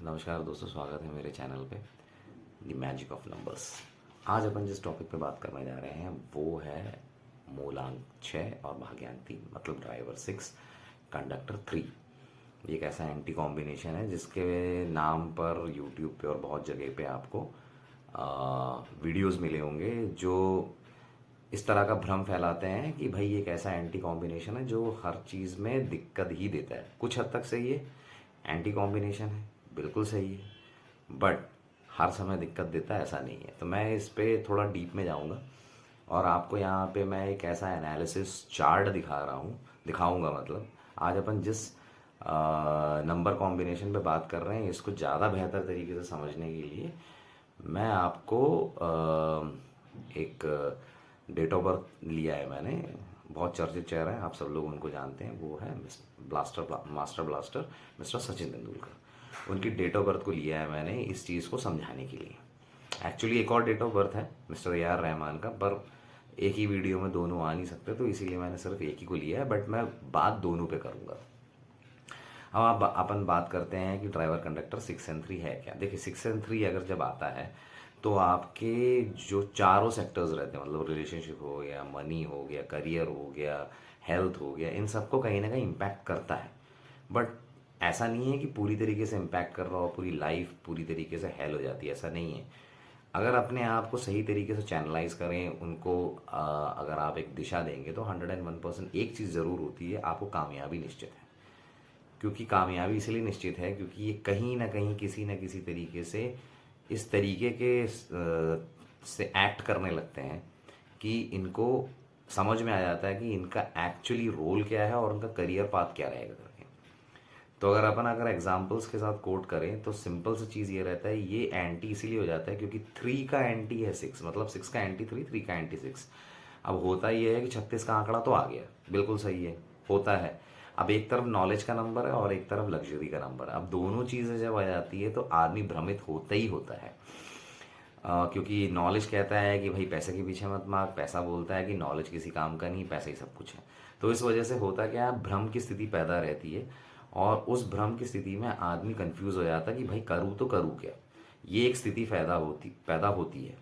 नमस्कार दोस्तों, स्वागत है मेरे चैनल पे द मैजिक ऑफ नंबर्स। आज अपन जिस टॉपिक पे बात करने जा रहे हैं वो है मूलांक 6 और भाग्यांक 3, मतलब ड्राइवर 6 कंडक्टर 3। ये एक ऐसा एंटी कॉम्बिनेशन है जिसके नाम पर यूट्यूब पे और बहुत जगह पे आपको वीडियोस मिले होंगे जो इस तरह का भ्रम फैलाते हैं कि भाई एक ऐसा एंटी कॉम्बिनेशन है जो हर चीज़ में दिक्कत ही देता है। कुछ हद तक सही है, एंटी कॉम्बिनेशन है, बिल्कुल सही है, बट हर समय दिक्कत देता है ऐसा नहीं है। तो मैं इस पे थोड़ा डीप में जाऊंगा और आपको यहाँ पे मैं एक ऐसा एनालिसिस चार्ट दिखाऊंगा। मतलब आज अपन जिस नंबर कॉम्बिनेशन पे बात कर रहे हैं, इसको ज़्यादा बेहतर तरीके से समझने के लिए मैं आपको एक डेट ऑफ बर्थ लिया है मैंने। बहुत चर्चित चेहरा है, आप सब लोग उनको जानते हैं, वो है master blaster mister Sachin Tendulkar. उनकी डेट ऑफ बर्थ को लिया है मैंने इस चीज़ को समझाने के लिए। एक्चुअली एक और डेट ऑफ बर्थ है मिस्टर A R रहमान का, पर एक ही वीडियो में दोनों आ नहीं सकते, तो इसीलिए मैंने सिर्फ एक ही को लिया है, बट मैं बात दोनों पे करूँगा। अब अपन बात करते हैं कि ड्राइवर कंडक्टर 6 और 3 है क्या। देखिए 6 और 3 अगर जब आता है तो आपके जो चारों सेक्टर्स रहते हैं, मतलब रिलेशनशिप हो गया, मनी हो गया, करियर हो गया, हेल्थ हो गया, इन सबको कहीं ना कहीं इम्पैक्ट करता है। बट ऐसा नहीं है कि पूरी तरीके से इम्पैक्ट कर रहा हो, पूरी लाइफ पूरी तरीके से हेल हो जाती है, ऐसा नहीं है। अगर अपने आप को सही तरीके से चैनलाइज करें उनको, अगर आप एक दिशा देंगे तो 101% एक चीज़ ज़रूर होती है, आपको कामयाबी निश्चित है। क्योंकि कामयाबी इसलिए निश्चित है क्योंकि ये कहीं ना कहीं किसी न किसी तरीके से इस तरीके के से एक्ट करने लगते हैं कि इनको समझ में आ जाता है कि इनका एक्चुअली रोल क्या है और उनका करियर पाथ क्या रहेगा करके। तो अगर एग्जांपल्स के साथ कोट करें तो सिंपल सी चीज़ ये रहता है, ये एंटी इसीलिए हो जाता है क्योंकि 3 का एंटी है 6, मतलब 6 का एंटी 3 का एंटी 6। अब होता ये है कि 36 का आंकड़ा तो आ गया, बिल्कुल सही है, होता है। अब एक तरफ नॉलेज का नंबर है और एक तरफ लग्जरी का नंबर है। अब दोनों चीज़ें जब आ जाती है तो आदमी भ्रमित होता ही होता है। क्योंकि नॉलेज कहता है कि भाई पैसे के पीछे मत भाग, पैसा बोलता है कि नॉलेज किसी काम का नहीं, पैसा ही सब कुछ है। तो इस वजह से होता क्या है, भ्रम की स्थिति पैदा रहती है और उस भ्रम की स्थिति में आदमी कंफ्यूज हो जाता है कि भाई करूँ तो करूँ क्या। ये एक स्थिति पैदा होती है।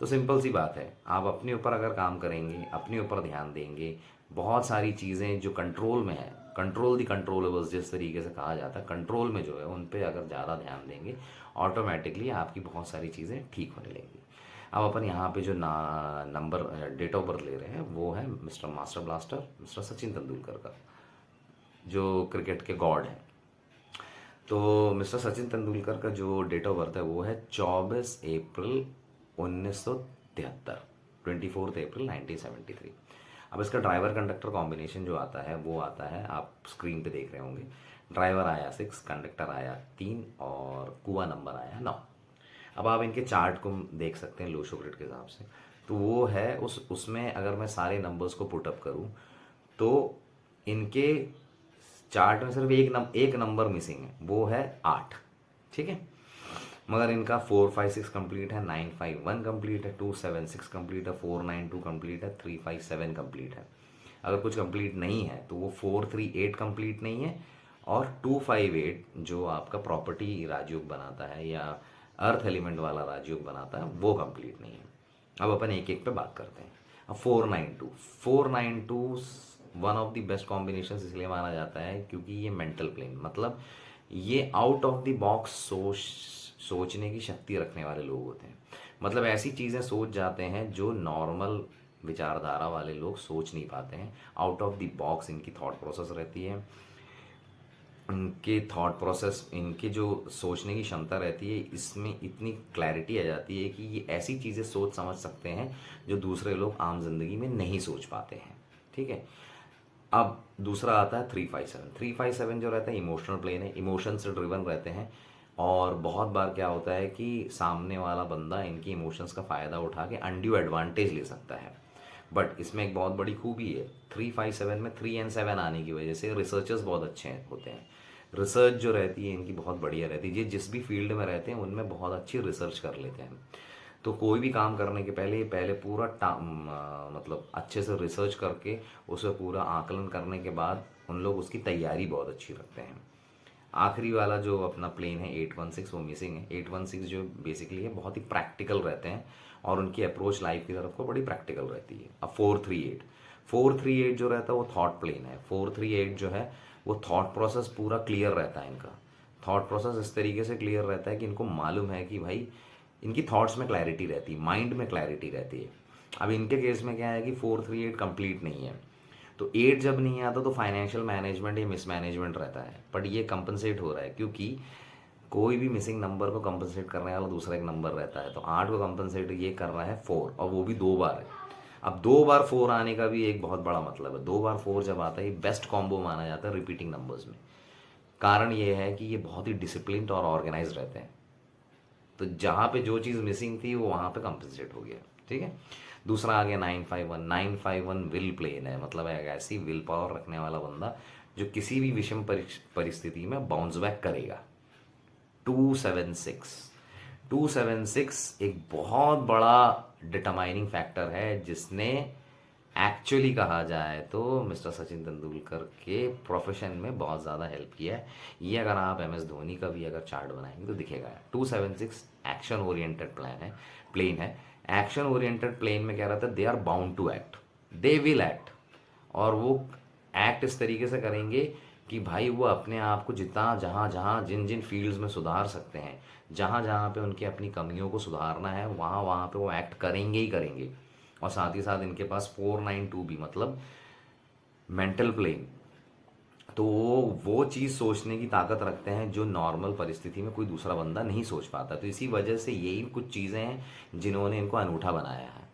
तो सिंपल सी बात है, आप अपने ऊपर अगर काम करेंगे, अपने ऊपर ध्यान देंगे, बहुत सारी चीज़ें जो कंट्रोल में है, कंट्रोल दी कंट्रोलेबल्स जिस तरीके से कहा जाता है, कंट्रोल में जो है उन पे अगर ज़्यादा ध्यान देंगे, ऑटोमेटिकली आपकी बहुत सारी चीज़ें ठीक होने लगेंगी। अब अपन यहाँ पे जो नंबर डेट ऑफ बर्थ ले रहे हैं वो है mister master blaster mister Sachin Tendulkar का, जो क्रिकेट के गॉड हैं। तो मिस्टर सचिन तेंदुलकर का जो डेट ऑफ बर्थ है वो है 24 अप्रैल 1973, 24 अप्रैल 1973। अब इसका ड्राइवर कंडक्टर कॉम्बिनेशन जो आता है वो आता है, आप स्क्रीन पे देख रहे होंगे। ड्राइवर आया 6, कंडक्टर आया 3 और कुआ नंबर आया 9। अब आप इनके चार्ट को देख सकते हैं लो शो ग्रिड के हिसाब से। तो वो है उसमें अगर मैं सारे नंबर्स को पुटअप करूँ तो इनके चार्ट में सिर्फ एक नंबर मिसिंग है, वो है 8। ठीक है, मगर इनका 456 कंप्लीट है, 951 कंप्लीट है, 276 कंप्लीट है, 492 कंप्लीट है, 357 कंप्लीट है। अगर कुछ कंप्लीट नहीं है तो वो 438 कंप्लीट नहीं है और 258 जो आपका प्रॉपर्टी राजयोग बनाता है या अर्थ एलिमेंट वाला राजयोग बनाता है वो कंप्लीट नहीं है। अब अपन एक एक पे बात करते हैं। अब 492 one of the best combination इसलिए माना जाता है क्योंकि ये मेंटल प्लेन, मतलब ये आउट ऑफ द बॉक्स सोचने की शक्ति रखने वाले लोग होते हैं। मतलब ऐसी चीज़ें सोच जाते हैं जो नॉर्मल विचारधारा वाले लोग सोच नहीं पाते हैं। आउट ऑफ द बॉक्स इनकी थॉट प्रोसेस रहती है, इनके थॉट प्रोसेस, इनके जो सोचने की क्षमता रहती है, इसमें इतनी क्लैरिटी आ जाती है कि ये ऐसी चीज़ें सोच समझ सकते हैं जो दूसरे लोग आम जिंदगी में नहीं सोच पाते हैं। ठीक है, अब दूसरा आता है 357 जो रहता है इमोशनल प्लेन है, इमोशन से ड्रिवन रहते हैं। और बहुत बार क्या होता है कि सामने वाला बंदा इनकी इमोशंस का फ़ायदा उठा के अनड्यू एडवांटेज ले सकता है। बट इसमें एक बहुत बड़ी खूबी है, 357 में 3 और 7 आने की वजह से रिसर्चर्स बहुत अच्छे होते हैं। रिसर्च जो रहती है इनकी बहुत बढ़िया रहती है, ये जिस भी फील्ड में रहते हैं उनमें बहुत अच्छी रिसर्च कर लेते हैं। तो कोई भी काम करने के पहले पूरा मतलब अच्छे से रिसर्च करके उसे पूरा आकलन करने के बाद उन लोग उसकी तैयारी बहुत अच्छी रखते हैं। आखिरी वाला जो अपना प्लेन है 816 वो मिसिंग है। 816 जो बेसिकली है बहुत ही प्रैक्टिकल रहते हैं और उनकी अप्रोच लाइफ की तरफ को बड़ी प्रैक्टिकल रहती है। अब 438 जो रहता है वो थॉट प्लेन है। 438 जो है वो थॉट प्रोसेस पूरा क्लियर रहता है इनका। थॉट प्रोसेस इस तरीके से क्लियर रहता है कि इनको मालूम है कि भाई इनकी थॉट्स में क्लैरिटी रहती है, माइंड में क्लैरिटी रहती है। अब इनके केस में क्या है कि 438 कंप्लीट नहीं है, तो 8 जब नहीं आता तो फाइनेंशियल मैनेजमेंट या मिसमैनेजमेंट रहता है, बट ये कंपनसेट हो रहा है क्योंकि कोई भी मिसिंग नंबर को कंपनसेट करने वाला दूसरा एक नंबर रहता है। तो 8 को कंपनसेट ये कर रहा है 4, और वो भी 2 बार है। अब 2 बार 4 आने का भी एक बहुत बड़ा मतलब है। 2 बार 4 जब आता है ये बेस्ट कॉम्बो माना जाता है रिपीटिंग नंबर्स में। कारण ये है कि ये बहुत ही डिसिप्लिन्ड और ऑर्गेनाइज रहते हैं, तो जहाँ पे जो चीज़ मिसिंग थी वो वहाँ पे कंपनसेट हो गया। ठीक है, दूसरा आ गया 951। 951 विल प्लेन है, मतलब एक ऐसी विल पावर रखने वाला बंदा जो किसी भी विषम परिस्थिति में बाउंस बैक करेगा। 276 276 एक बहुत बड़ा डिटरमाइनिंग फैक्टर है जिसने एक्चुअली कहा जाए तो मिस्टर सचिन तेंदुलकर के प्रोफेशन में बहुत ज़्यादा हेल्प किया है। ये अगर आप एम एस धोनी का भी अगर चार्ट बनाएंगे तो दिखेगा। 276 एक्शन ओरिएंटेड प्लेन है। एक्शन ओरिएंटेड प्लेन में क्या रहता है, they are bound to act, they will act, और वो एक्ट इस तरीके से करेंगे कि भाई वो अपने आप को जितना जहाँ जहाँ जिन जिन फील्ड्स में सुधार सकते हैं, जहाँ जहाँ पे उनकी अपनी कमियों को सुधारना है, वहाँ वहाँ पे वो एक्ट करेंगे ही करेंगे। और साथ ही साथ इनके पास 492 भी मतलब मेंटल प्लेन, तो वो चीज़ सोचने की ताकत रखते हैं जो नॉर्मल परिस्थिति में कोई दूसरा बंदा नहीं सोच पाता। तो इसी वजह से यही कुछ चीज़ें हैं जिन्होंने इनको अनूठा बनाया है।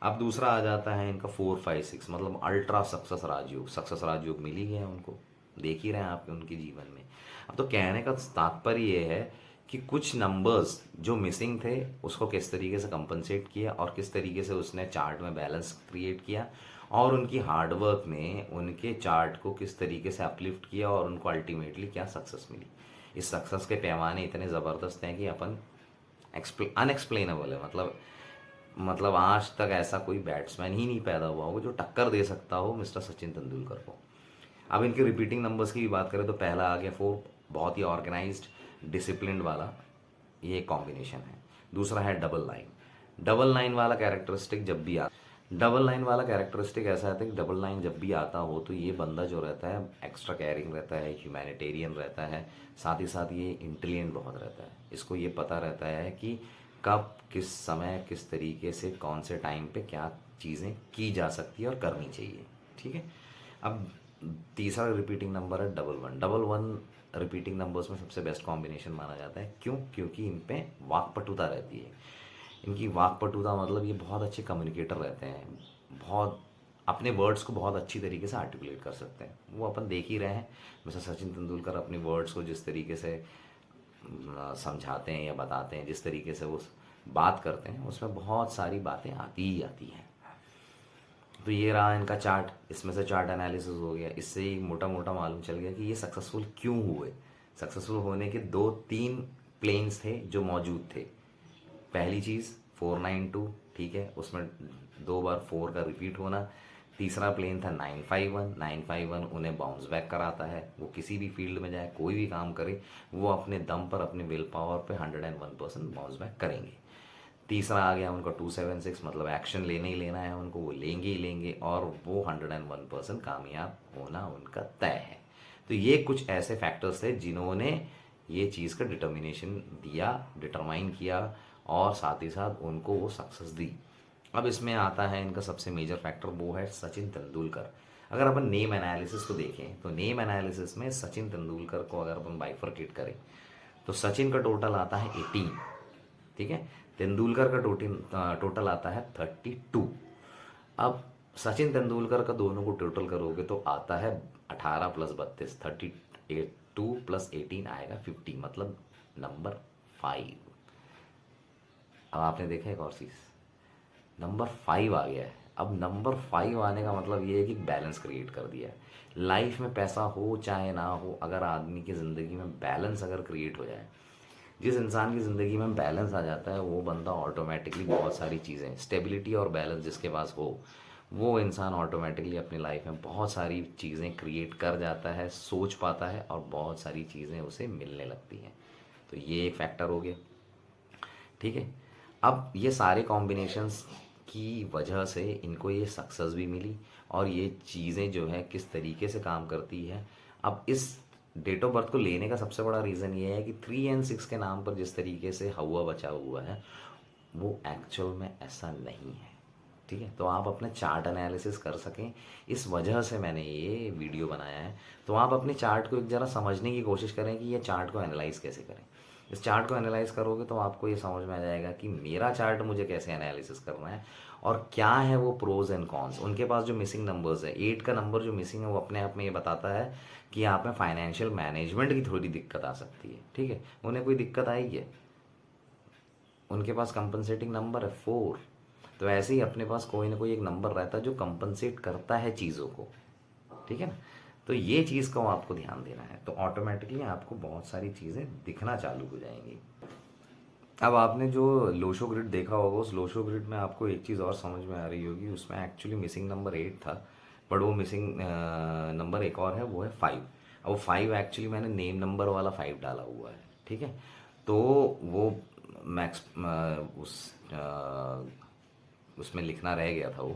अब दूसरा आ जाता है इनका 456, मतलब अल्ट्रा सक्सेस राजयोग। सक्सेस राजयोग मिल ही गया उनको, देख ही रहे हैं आपके उनके जीवन में। अब तो कहने का तात्पर्य ये है कि कुछ नंबर्स जो मिसिंग थे उसको किस तरीके से कंपनसेट किया और किस तरीके से उसने चार्ट में बैलेंस क्रिएट किया, और उनकी हार्डवर्क ने उनके चार्ट को किस तरीके से अपलिफ्ट किया और उनको अल्टीमेटली क्या सक्सेस मिली। इस सक्सेस के पैमाने इतने ज़बरदस्त हैं कि अपन अनएक्सप्लेनेबल है। मतलब आज तक ऐसा कोई बैट्समैन ही नहीं पैदा हुआ हो जो टक्कर दे सकता हो मिस्टर सचिन तेंदुलकर को। अब इनके रिपीटिंग नंबर्स की भी बात करें तो पहला आ गया 4, बहुत ही ऑर्गेनाइज्ड डिसिप्लिन वाला ये कॉम्बिनेशन है। दूसरा है डबल नाइन। डबल नाइन वाला कैरेक्टरिस्टिक जब भी डबल नाइन वाला कैरेक्टरिस्टिक ऐसा आता है कि डबल नाइन जब भी आता हो तो ये बंदा जो रहता है एक्स्ट्रा केयरिंग रहता है, ह्यूमैनिटेरियन रहता है, साथ ही साथ ये इंटेलिजेंट बहुत रहता है। इसको ये पता रहता है कि कब किस समय किस तरीके से कौन से टाइम पे क्या चीज़ें की जा सकती है और करनी चाहिए। ठीक है, अब तीसरा रिपीटिंग नंबर है double one. Double one repeating numbers में सबसे बेस्ट कॉम्बिनेशन माना जाता है। क्यों? क्योंकि इन पे वाकपटुता रहती है। इनकी वाकपटुता मतलब ये बहुत अच्छे कम्युनिकेटर रहते हैं, बहुत अपने वर्ड्स को बहुत अच्छी तरीके से आर्टिकुलेट कर सकते हैं। वो अपन देख ही रहे हैं मिस्टर सचिन तेंदुलकर अपने वर्ड्स को जिस तरीके से समझाते हैं या बताते हैं, जिस तरीके से वो बात करते हैं उसमें बहुत सारी बातें आती ही आती हैं। तो ये रहा इनका चार्ट, इसमें से चार्ट एनालिसिस हो गया। इससे ही मोटा मोटा मालूम चल गया कि ये सक्सेसफुल क्यों हुए। सक्सेसफुल होने के 2-3 प्लेन्स थे जो मौजूद थे। पहली चीज़ 492, ठीक है, उसमें 2 बार 4 का रिपीट होना। तीसरा प्लेन था 951। 951 उन्हें बाउंस बैक कराता है। वो किसी भी फील्ड में जाए, कोई भी काम करे, वो अपने दम पर अपने विल पावर पे 101% बाउंस बैक करेंगे। तीसरा आ गया उनका 276, मतलब एक्शन लेना ही लेना है उनको, वो लेंगे ही लेंगे और वो 101% कामयाब होना उनका तय है। तो ये कुछ ऐसे फैक्टर्स थे जिन्होंने ये चीज़ का डिटर्मिनेशन दिया, डिटरमाइन किया और साथ ही साथ उनको वो सक्सेस दी। अब इसमें आता है इनका सबसे मेजर फैक्टर, वो है सचिन तेंदुलकर। अगर अपन नेम एनालिसिस को देखें तो नेम एनालिसिस में सचिन तेंदुलकर को अगर अपन बाइफरकेट करें तो सचिन का टोटल आता है 18, ठीक है, तेंदुलकर का टोटल आता है 32। अब सचिन तेंदुलकर का दोनों को टोटल करोगे तो आता है 18 + 32, 32 + 18 आएगा 50, मतलब नंबर 5। अब आपने देखा एक और चीज़, नंबर 5 आ गया है। अब नंबर 5 आने का मतलब ये है कि बैलेंस क्रिएट कर दिया है। लाइफ में पैसा हो चाहे ना हो, अगर आदमी की ज़िंदगी में बैलेंस अगर क्रिएट हो जाए, जिस इंसान की ज़िंदगी में बैलेंस आ जाता है वो बंदा ऑटोमेटिकली बहुत सारी चीज़ें, स्टेबिलिटी और बैलेंस जिसके पास हो वो इंसान ऑटोमेटिकली अपनी लाइफ में बहुत सारी चीज़ें क्रिएट कर जाता है, सोच पाता है और बहुत सारी चीज़ें उसे मिलने लगती हैं। तो ये एक फैक्टर हो गया। ठीक है, अब ये सारे कॉम्बिनेशंस की वजह से इनको ये सक्सेस भी मिली और ये चीज़ें जो है किस तरीके से काम करती है। अब इस डेट ऑफ बर्थ को लेने का सबसे बड़ा रीज़न ये है कि 3 और 6 के नाम पर जिस तरीके से हवा बचा हुआ है वो एक्चुअल में ऐसा नहीं है। ठीक है, तो आप अपने चार्ट एनालिसिस कर सकें, इस वजह से मैंने ये वीडियो बनाया है। तो आप अपने चार्ट को एक ज़रा समझने की कोशिश करें कि ये चार्ट को एनालाइज कैसे करें। इस चार्ट को एनालाइज करोगे तो आपको ये समझ में आ जाएगा कि मेरा चार्ट मुझे कैसे एनालिसिस करना है और क्या है वो प्रोज एंड कॉन्स। उनके पास जो मिसिंग नंबर्स है, 8 का नंबर जो मिसिंग है वो अपने आप में ये बताता है कि आप में फाइनेंशियल मैनेजमेंट की थोड़ी दिक्कत आ सकती है। ठीक है, उन्हें कोई दिक्कत आएगी है, उनके पास कंपनसेटिंग नंबर है 4। तो ऐसे ही अपने पास कोई ना कोई एक नंबर रहता है जो कंपनसेट करता है चीज़ों को। ठीक है ना, तो ये चीज़ को आपको ध्यान देना है, तो ऑटोमेटिकली आपको बहुत सारी चीज़ें दिखना चालू हो जाएंगी। अब आपने जो लोशो ग्रिड देखा होगा, उस लोशो ग्रिड में आपको एक चीज़ और समझ में आ रही होगी, उसमें एक्चुअली मिसिंग नंबर 8 था, बट वो मिसिंग नंबर एक और है, वो है 5। अब वो 5 एक्चुअली मैंने नेम नंबर वाला 5 डाला हुआ है। ठीक है, तो वो मैक्स उसमें लिखना रह गया था वो।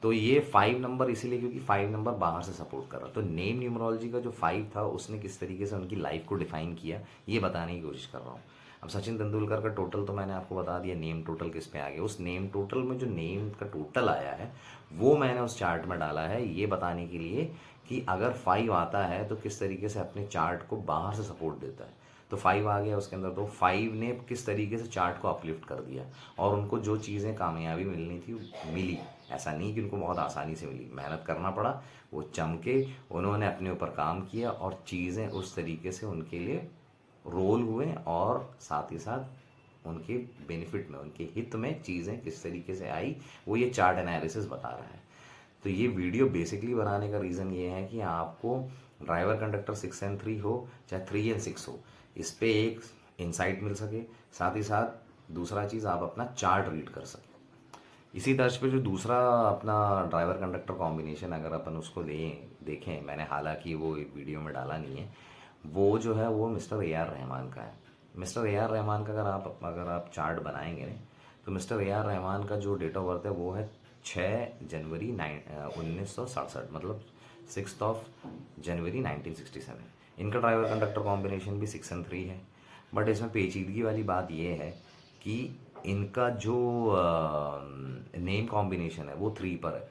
तो ये 5 नंबर इसीलिए क्योंकि 5 नंबर बाहर से सपोर्ट कर रहा। तो नेम न्यूमरोलॉजी का जो 5 था उसने किस तरीके से उनकी लाइफ को डिफाइन किया, ये बताने की कोशिश कर रहा हूँ। अब सचिन तेंदुलकर का टोटल तो मैंने आपको बता दिया, नेम टोटल किस पे आ गया। उस नेम टोटल में जो नेम का टोटल आया है वो मैंने उस चार्ट में डाला है, ये बताने के लिए कि अगर 5 आता है तो किस तरीके से अपने चार्ट को बाहर से सपोर्ट देता है। तो 5 आ गया उसके अंदर, तो 5 ने किस तरीके से चार्ट को अपलिफ्ट कर दिया और उनको जो चीज़ें कामयाबी मिलनी थी मिली। ऐसा नहीं कि उनको बहुत आसानी से मिली, मेहनत करना पड़ा, वो चमके, उन्होंने अपने ऊपर काम किया और चीज़ें उस तरीके से उनके लिए रोल हुए और साथ ही साथ उनके बेनिफिट में, उनके हित में चीज़ें किस तरीके से आई, वो ये चार्ट एनालिसिस बता रहा है। तो ये वीडियो बेसिकली बनाने का रीज़न ये है कि आपको ड्राइवर कंडक्टर 6 और 3 हो चाहे 3 और 6 हो, इस पे एक इंसाइट मिल सके, साथ ही साथ दूसरा चीज़ आप अपना चार्ट रीड कर सकें। इसी तर्ज पे जो दूसरा अपना ड्राइवर कंडक्टर कॉम्बिनेशन अगर अपन उसको देखें, मैंने हालांकि वो वीडियो में डाला नहीं है, वो जो है वो मिस्टर ए आर रहमान का है। मिस्टर ए आर रहमान का अगर आप चार्ट बनाएंगे ना, तो मिस्टर ए आर रहमान का जो डेट ऑफ बर्थ है वो है 6 जनवरी 1967, मतलब 6 जनवरी 1967। इनका ड्राइवर कंडक्टर कॉम्बिनेशन भी 6 और 3 है। बट इसमें पेचीदगी वाली बात यह है कि इनका जो नेम कॉम्बिनेशन है वो 3 पर है,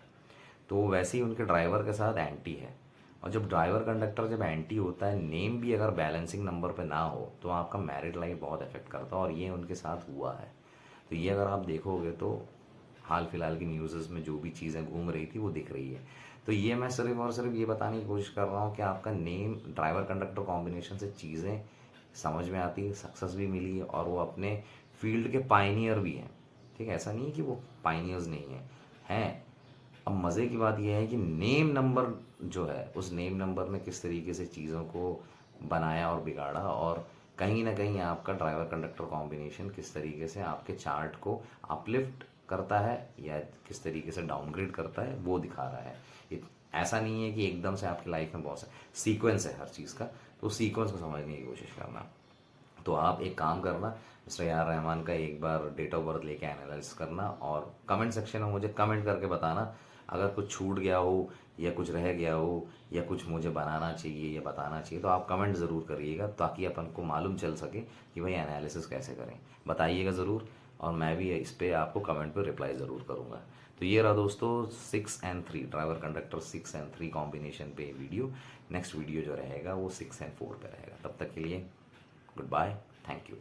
तो वैसे ही उनके ड्राइवर के साथ एंटी है। और जब ड्राइवर कंडक्टर जब एंटी होता है, नेम भी अगर बैलेंसिंग नंबर पे ना हो, तो आपका मैरिड लाइफ बहुत इफेक्ट करता है और ये उनके साथ हुआ है। तो ये अगर आप देखोगे तो हाल फिलहाल की न्यूज़ में जो भी चीज़ें घूम रही थी वो दिख रही है। तो ये मैं सिर्फ और सिर्फ ये बताने की कोशिश कर रहा हूँ कि आपका नेम ड्राइवर कंडक्टर कॉम्बिनेशन से चीज़ें समझ में आती है, सक्सेस भी मिली है और वो अपने फील्ड के पाइनियर भी हैं। ठीक है, ऐसा नहीं है कि वो पाइनियर्स नहीं हैं। अब मज़े की बात यह है कि नेम नंबर जो है, उस नेम नंबर ने किस तरीके से चीज़ों को बनाया और बिगाड़ा, और कहीं ना कहीं आपका ड्राइवर कंडक्टर कॉम्बिनेशन किस तरीके से आपके चार्ट को अपलिफ्ट करता है या किस तरीके से डाउनग्रेड करता है वो दिखा रहा है। ऐसा नहीं है कि एकदम से आपकी लाइफ में बहुत सा सीक्वेंस है हर चीज़ का, तो सीक्वेंस को समझने की कोशिश करना। तो आप एक काम करना, मिस्टर यार रहमान का एक बार डेट ऑफ बर्थ लेके एनालाइज करना और कमेंट सेक्शन में मुझे कमेंट करके बताना अगर कुछ छूट गया हो या कुछ रह गया हो या कुछ मुझे बनाना चाहिए या बताना चाहिए, तो आप कमेंट ज़रूर करिएगा ताकि अपन को मालूम चल सके कि भाई एनालिसिस कैसे करें। बताइएगा ज़रूर और मैं भी इस पर आपको कमेंट पर रिप्लाई ज़रूर करूँगा। तो ये रहा दोस्तों 6 और 3 ड्राइवर कंडक्टर 6 और 3 कॉम्बिनेशन पे वीडियो। नेक्स्ट वीडियो जो रहेगा वो 6 और 4 पे रहेगा। तब तक के लिए गुड बाय, थैंक यू।